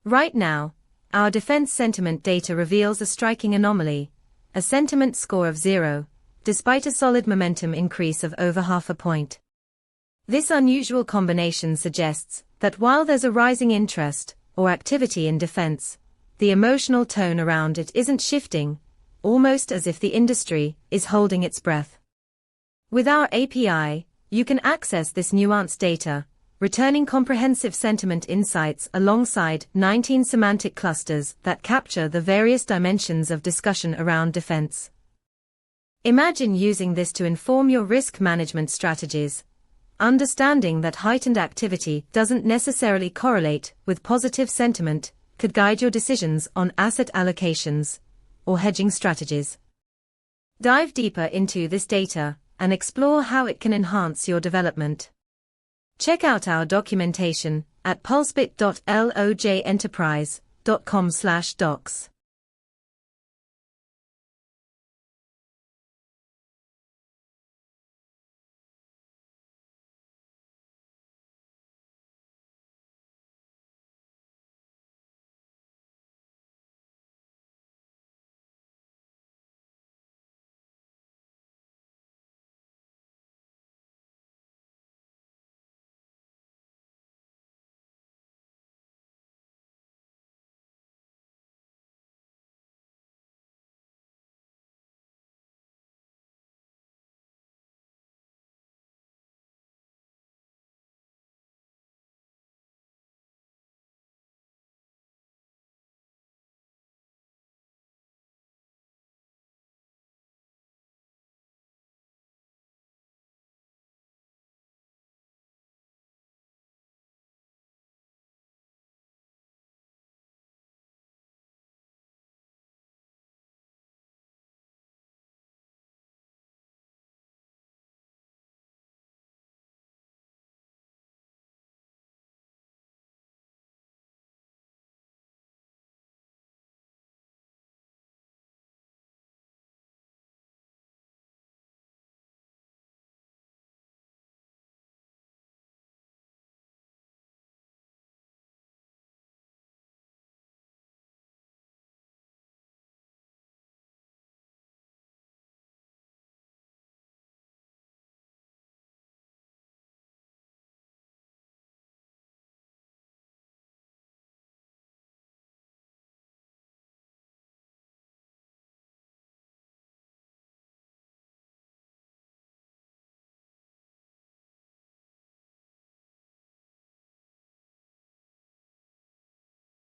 Right now, our defense sentiment data reveals a striking anomaly, a sentiment score of 0, despite a solid momentum increase of over half a point. This unusual combination suggests that while there's a rising interest or activity in defense, the emotional tone around it isn't shifting, almost as if the industry is holding its breath. With our API, you can access this nuanced data, returning comprehensive sentiment insights alongside 19 semantic clusters that capture the various dimensions of discussion around defense. Imagine using this to inform your risk management strategies, understanding that heightened activity doesn't necessarily correlate with positive sentiment could guide your decisions on asset allocations or hedging strategies. Dive deeper into this data and explore how it can enhance your development. Check out our documentation at pulsebit.lojenterprise.com/docs.